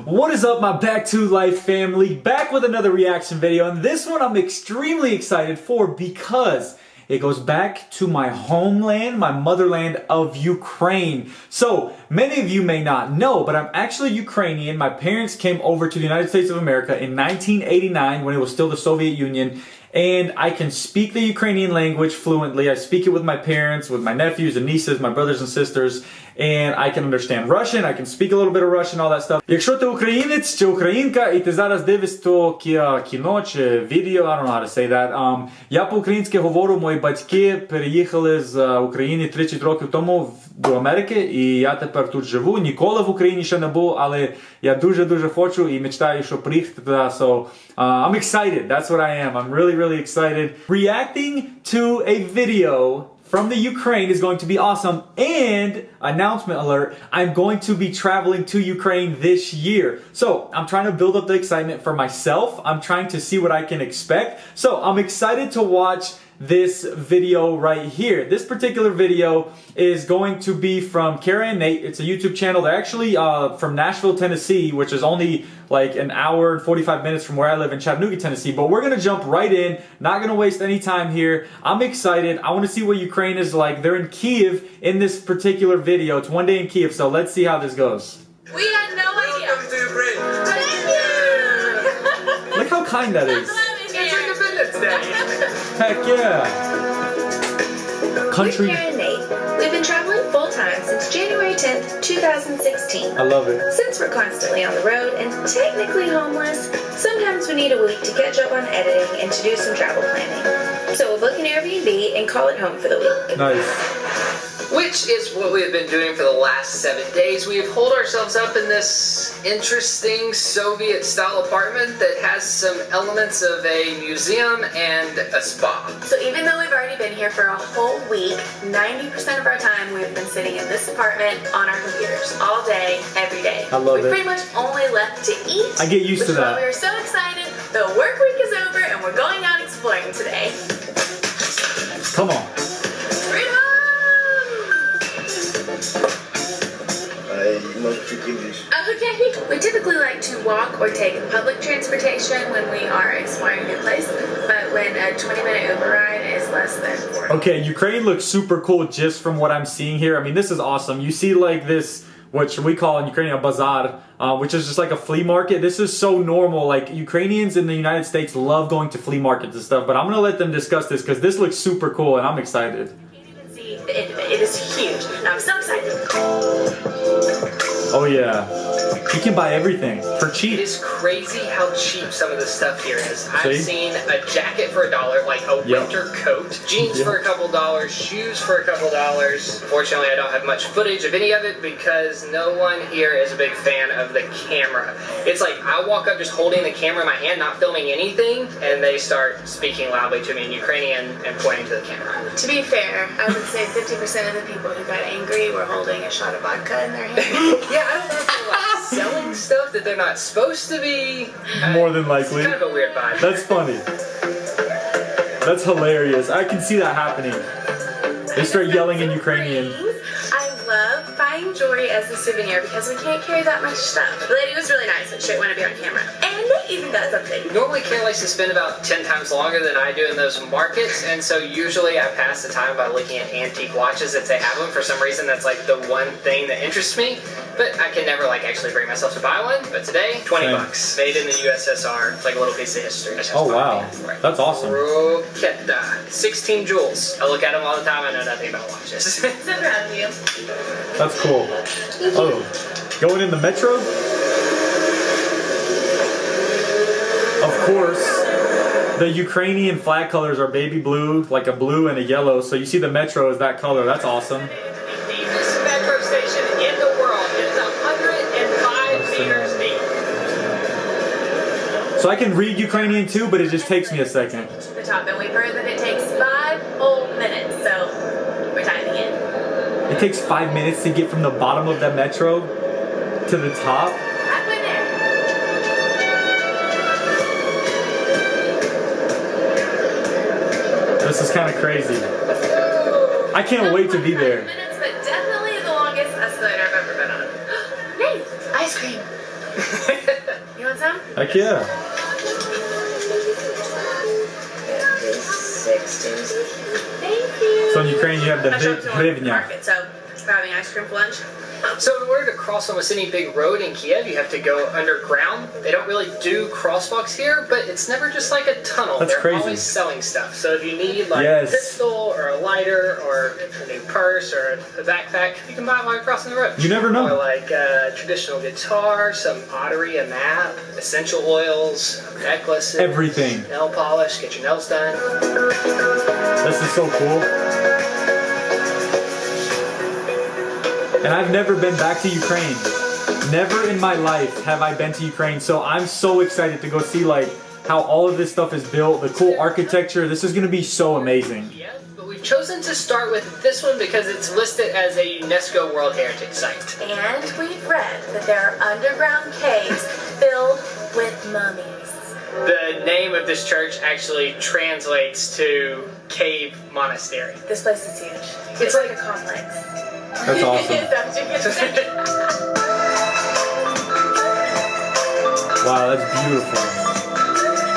What is up, my Back to Life family? Back with another reaction video, and this one I'm extremely excited for because it goes back to my homeland, my motherland of Ukraine. So, many of you may not know, but I'm actually Ukrainian. My parents came over to the United States of America in 1989 when it was still the Soviet Union. And I can speak the Ukrainian language fluently. I speak it with my parents, with my nephews and nieces, my brothers and sisters. And I can understand Russian, I can speak a little bit of Russian, all that stuff. Якщо ти українець чи українка і ти зараз дивишся то кіно чи відео, I don't know how to say that. Я по-українськи говорю, мої батьки переїхали з України 30 років тому до Америки, і я тепер тут живу. Ніколи в Україні ще не був, але я дуже хочу і мечтаю, щоб приїхати туди. So, I'm excited, that's what I am. I'm really excited. Reacting to a video from the Ukraine is going to be awesome, and announcement alert, I'm going to be traveling to Ukraine this year. So I'm trying to build up the excitement for myself. I'm trying to see what I can expect. So I'm excited to watch this video right here. This particular video is going to be from Kara and Nate. It's a YouTube channel. They're actually from Nashville, Tennessee, which is only like an hour and 45 minutes from where I live in Chattanooga, Tennessee. But we're going to jump right in. Not going to waste any time here. I'm excited. I want to see what Ukraine is like. They're in Kiev in this particular video. It's one day in Kiev, so let's see how this goes. We had no idea. Welcome to Ukraine. Thank you. Look how kind that is. It's Independence Day. Heck yeah. Country. We're Kara and Nate. We've been traveling full-time since January 10th, 2016. I love it. Since we're constantly on the road and technically homeless, sometimes we need a week to catch up on editing and to do some travel planning. So we'll book an Airbnb and call it home for the week. Nice. Which is what we have been doing for the last 7 days. We have holed ourselves up in this interesting Soviet-style apartment that has some elements of a museum and a spa. So even though we've already been here for a whole week, 90% of our time we've been sitting in this apartment on our computers all day, every day. I love it. We've pretty much only left to eat. I get used to that. We are so excited. The work week is over and we're going out exploring today. Come on. Freedom! Okay. We typically like to walk or take public transportation when we are exploring a new place, but when a 20-minute Uber ride is less than 4. Okay, Ukraine looks super cool just from what I'm seeing here. I mean, this is awesome. You see like this, what we call in Ukrainian a bazaar, which is just like a flea market. This is so normal. Like, Ukrainians in the United States love going to flea markets and stuff, but I'm going to let them discuss this because this looks super cool and I'm excited. You can't even see the end of it. It is huge. And I'm so excited. Oh yeah. You can buy everything for cheap. It is crazy how cheap some of the stuff here is. I've See? seen a jacket for $1, like a winter coat, jeans for a couple dollars, shoes for a couple dollars. Unfortunately, I don't have much footage of any of it because no one here is a big fan of the camera. It's like I walk up just holding the camera in my hand, not filming anything, and they start speaking loudly to me in Ukrainian and pointing to the camera. To be fair, I would say 50% of the people who got angry were holding a shot of vodka in their hand. Yeah, I don't know if they're like selling stuff that they're not supposed to be. More than likely. It's kind of a weird vibe. That's funny. That's hilarious. I can see that happening. They start yelling in Ukrainian. I love buying jewelry as a souvenir because we can't carry that much stuff. The lady was really nice and she didn't want to be on camera. And they even got something. Normally, Karen likes to spend about 10 times longer than I do in those markets, and so usually I pass the time by looking at antique watches if they have them. For some reason, that's like the one thing that interests me, but I can never like actually bring myself to buy one. But today, 20 bucks. Made in the USSR. It's like a little piece of history. Oh wow, that's awesome. Roketa. 16 jewels. I look at them all the time. I know nothing about watches. So proud of you. That's cool. Oh, going in the metro? Of course, the Ukrainian flag colors are baby blue, like a blue and a yellow. So you see the metro is that color. That's awesome. The deepest metro station in the world. It is 105 meters deep. So I can read Ukrainian too, but it just takes me a second. To the top, and we've heard that it takes 5 whole minutes, so we're timing in. It takes 5 minutes to get from the bottom of the metro to the top. Halfway there. This is kind of crazy. I can't wait to be there. 5 minutes, but definitely the longest escalator I've ever been on. Nate, ice cream. some? Heck yeah. 60. Thank you. So in Ukraine you have the I shop to the hryvnia. market, so we're having ice cream for lunch. So in order to cross almost any big road in Kiev, you have to go underground. They don't really do crosswalks here, but it's never just like a tunnel. That's They're crazy. always selling stuff. So if you need like Yes. a pistol or a lighter or a new purse or a backpack, you can buy it while you're crossing the road. You never know. Or like a traditional guitar, some pottery, a map, essential oils, necklaces, Everything. nail polish, get your nails done. This is so cool. And I've never been back to Ukraine. Never in my life have I been to Ukraine. So I'm so excited to go see like how all of this stuff is built, the cool architecture. This is going to be so amazing. Yeah, but we've chosen to start with this one because it's listed as a UNESCO World Heritage Site. And we've read that there are underground caves filled with mummies. The name of this church actually translates to Cave Monastery. This place is huge. It's like a complex. That's awesome. That's what you can say. Wow, that's beautiful.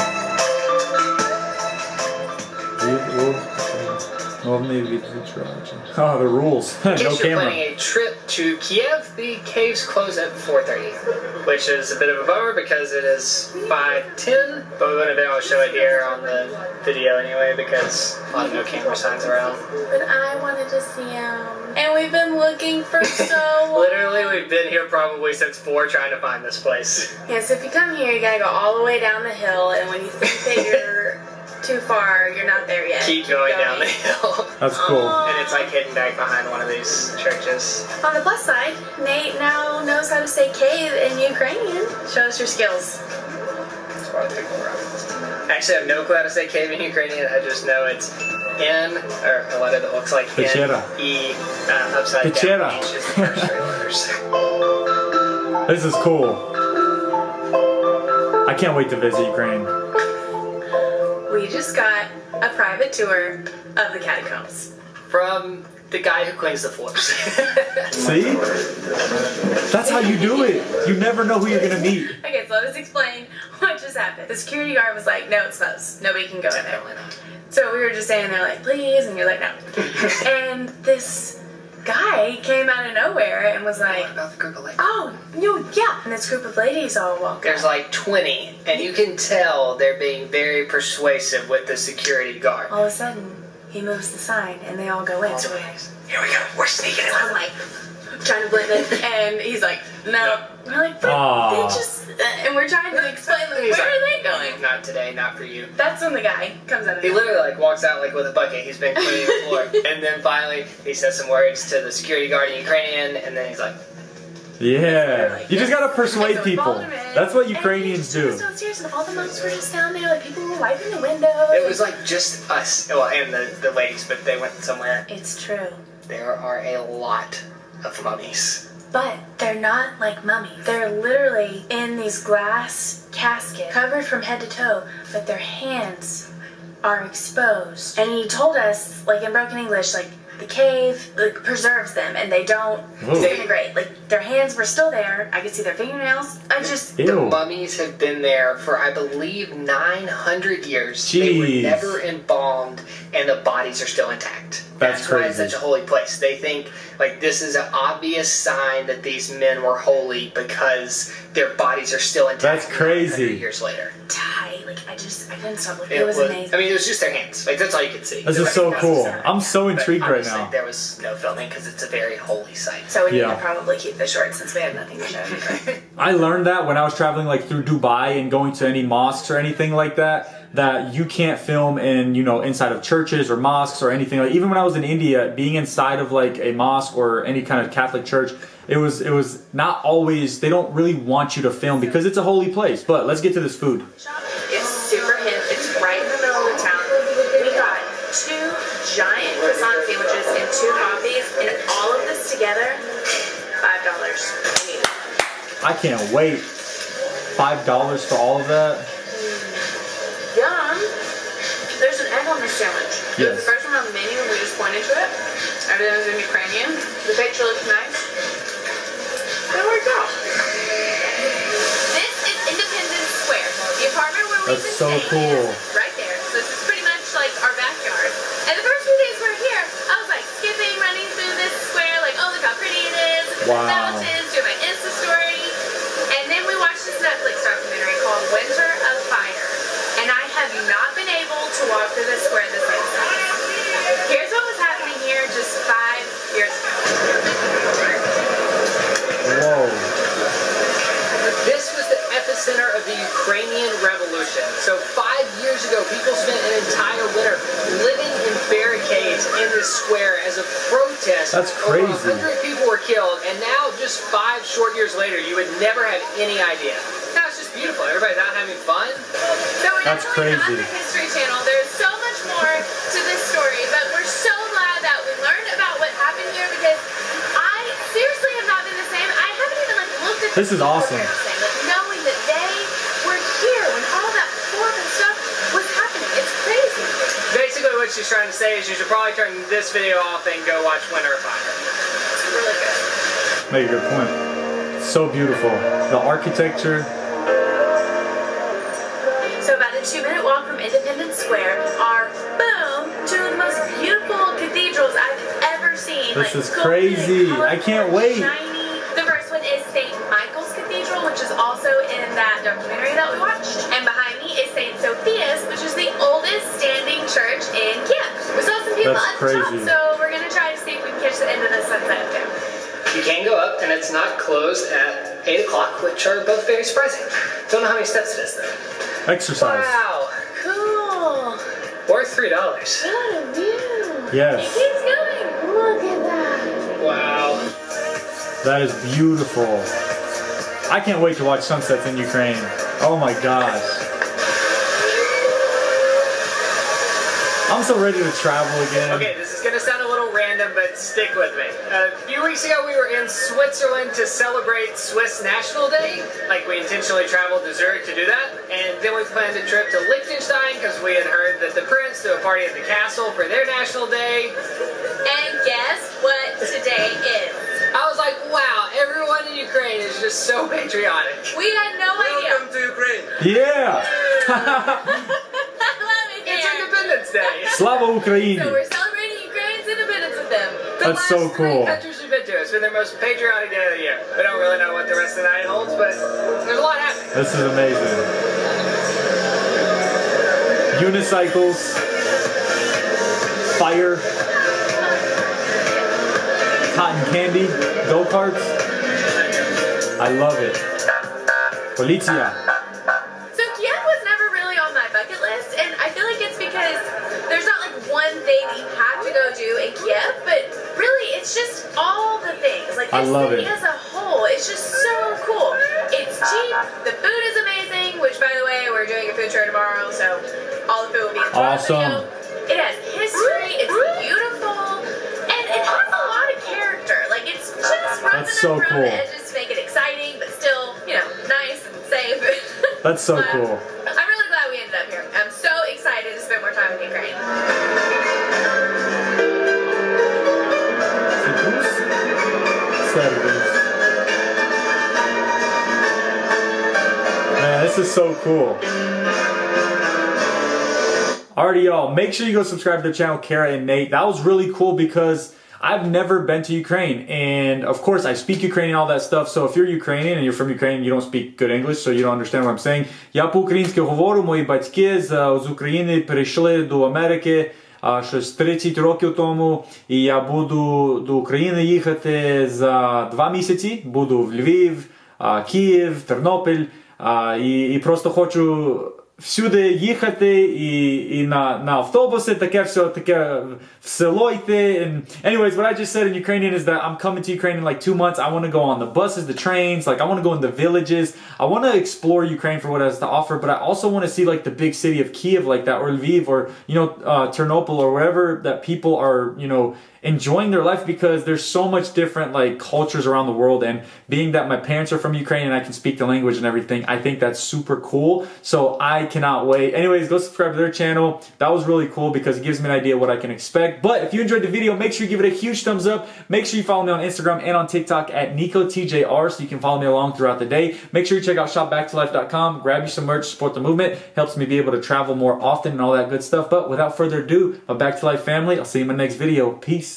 Oh, the rules. In No case you're camera. planning a trip to Kiev, the caves close at 4:30, which is a bit of a bummer because it is 5:10, but we wouldn't have been able to show it here on the video anyway because a lot of no camera signs around. But I wanted to see him. And we've been looking for so long. Literally, we've been here probably since 4 trying to find this place. Yeah, so if you come here, you gotta go all the way down the hill, and when you think that you're too far, you're not there yet. Keep going down the hill. That's cool. And it's like hidden back behind one of these churches. On the plus side, Nate now knows how to say cave in Ukrainian. Show us your skills. That's why I picked the rock. Actually, I have no clue how to say cave in Ukrainian. I just know it's N, or a letter that looks like Pechera. N, E, upside Pechera. down. It's just the first 3 letters. This is cool. I can't wait to visit Ukraine. We just got a private tour of the catacombs. From the guy who cleans the floors. See? That's how you do it. You never know who you're going to meet. Okay, so let us explain what just happened. The security guard was like, no, it's closed. Nobody can go in there. Definitely not. So we were just standing there like, please, and you're like, no. And this guy came out of nowhere and was like, What about the group of ladies? oh, yeah. And this group of ladies all walk There's up. like 20, and you can tell they're being very persuasive with the security guard. All of a sudden, he moves the sign, and they all go in. So we're like, Here we go, we're sneaking in. I'm like, trying to blend in, and he's like, no. We're like, but they Aw. just, and we're trying to explain, like, He's where like, are they going? Not today, not for you. That's when the guy comes out of He the literally like walks out like with a bucket. He's been cleaning the floor, and then finally he says some words to the security guard in Ukrainian, and then he's like, Yeah. You just got to persuade So we people. followed him in, That's what and Ukrainians he took do. us downstairs, and all the monks were just down there, like people were wiping the windows. it was like just us, well, and the ladies, but they went somewhere. It's true. There are a lot of mummies. But they're not like mummies. They're literally in these glass caskets, covered from head to toe, but their hands are exposed. And he told us, like in broken English, like the cave like, preserves them and they don't Whoa. disintegrate. Like their hands were still there. I could see their fingernails. I just The Ew. mummies have been there for, I believe, 900 years. They were Jeez. never embalmed, and the bodies are still intact. That's why it's crazy. such a holy place. They think, like, this is an obvious sign that these men were holy because their bodies are still intact. That's crazy. 900 years later. tight. Like I couldn't stop looking. It was amazing. I mean, it was just their hands. Like, that's all you could see. This The is so rest cool. was there. I'm so But intrigued right obviously, now. there was no filming because it's a very holy site. So we need Yeah. to probably keep this short since we have nothing to show. I learned that when I was traveling like through Dubai and going to any mosques or anything like that you can't film in, you know, inside of churches or mosques or anything. Like even when I was in India, being inside of like a mosque or any kind of Catholic church, it was not always, they don't really want you to film because it's a holy place. But let's get to this food. It's super hip. It's right in the middle of the town. We got 2 giant croissant sandwiches and 2 coffees, and all of this together, $5. I can't wait. $5 for all of that. Yum! There's an egg on this sandwich. It was Yes. the first one on the menu, and we just pointed to it. Everything was in Ukrainian. The picture looks nice. It worked out. This is Independence we've That's been so staying cool. right there. So this is pretty much like our backyard. And the first few days we were here, I was like skipping, running through this square, like, oh, look how pretty it is. Look at the Wow. fountains, doing my Insta story. And then we watched this Netflix documentary called Winter of Fire. And I have not been able to walk through this square the same time. Here's what was happening here just 5 years ago. Whoa. This was the epicenter of the Ukrainian Revolution. So 5 years ago, people spent an entire winter living in barricades in this square as a protest. That's Over crazy. 100 people were killed, and now just 5 short years later, you would never have any idea. Now it's just beautiful. Everybody's out having fun. So we're That's definitely crazy. not the History Channel. There's so much more to this story, but we're so glad that we learned about what happened here because I seriously have not been the same. I haven't even like looked at This is people awesome. here the same. Like knowing that they were here when all that horrible stuff was happening. It's crazy. Basically, what she's trying to say is you should probably turn this video off and go watch Winter of Fire. It's really good. Make a good point. So beautiful. The architecture. So about a 2-minute walk from Independence Square are, boom, two of the most beautiful cathedrals I've ever seen. This Like, is golden, crazy. I colorful, can't wait. Shiny. The first one is St. Michael's Cathedral, which is also in that documentary that we watched. And behind me is St. Sophia's, which is the oldest standing church in Kiev. We saw some people That's at the top, crazy. so we're going to try to see if we can catch the end of the sunset too. You can go up, and it's not closed at 8 o'clock, which are both very surprising. Don't know how many steps it is, though. Exercise. Wow. Cool. Worth $3. What a view. Yes. It keeps going. Look at that. Wow. That is beautiful. I can't wait to watch sunsets in Ukraine. Oh my gosh. I'm so ready to travel again. Okay, this is gonna sound a little random, but stick with me. A few weeks ago, we were in Switzerland to celebrate Swiss National Day. Like, we intentionally traveled to Zurich to do that. And then we planned a trip to Liechtenstein because we had heard that the prince threw a party at the castle for their National Day. And guess what today is? I was like, wow, everyone in Ukraine is just so patriotic. We had no idea. Welcome to Ukraine. Yeah. I love it It's here. Independence Day. Slava Ukraini. So we're celebrating Ukraine's independence with them. The That's so last 3 cool. countries we've been to, it's been their most patriotic day of the year. We don't really know what the rest of the night holds, but there's a lot happening. This is amazing. Unicycles. Fire. Cotton candy. Go-karts. I love it. Policia. So Kiev was never really on my bucket list, and I feel like it's because there's not like one thing that you have to go do in Kiev, but really it's just all the things. Like I this love city it. as a whole, it's just so cool. It's cheap, the food is amazing, which by the way, we're doing a food tour tomorrow, so all the food will be in the Awesome. video. It has history, it's beautiful, and it has a lot of character. Like it's just rough That's enough so around cool. the edges to make it exciting, but still, you know, nice and safe. That's so But cool. I'm really glad we ended up here. I'm so excited to spend more time in Ukraine. Man, this is so cool. Alrighty, y'all, make sure you go subscribe to the channel, Kara and Nate. That was really cool because I've never been to Ukraine. And of course, I speak Ukrainian, all that stuff. So if you're Ukrainian and you're from Ukraine, you don't speak good English, so you don't understand what I'm saying. Я по-українськи говорю, мої батьки з України перейшли до Америки щось 30 років тому. І я буду до України їхати за 2 місяці. Буду в Львів, Київ, Тернопіль. І просто хочу всюди їхати і на автобуси, таке все, таке в село йти. And anyways, what I just said in Ukrainian is that I'm coming to Ukraine in like 2 months. I want to go on the buses, the trains, like I want to go in the villages. I want to explore Ukraine for what it has to offer, but I also want to see like the big city of Kiev like that, or Lviv, or, you know, Ternopil, or wherever that people are, you know, enjoying their life, because there's so much different like cultures around the world, and being that my parents are from Ukraine and I can speak the language and everything, I think that's super cool. So I cannot wait. Anyways, go subscribe to their channel. That was really cool because it gives me an idea what I can expect. But if you enjoyed the video, make sure you give it a huge thumbs up. Make sure you follow me on Instagram and on TikTok at NicoTJR so you can follow me along throughout the day. Make sure you check out shopbacktolife.com, grab you some merch, support the movement, helps me be able to travel more often and all that good stuff. But without further ado, a Back to Life family, I'll see you in my next video. Peace.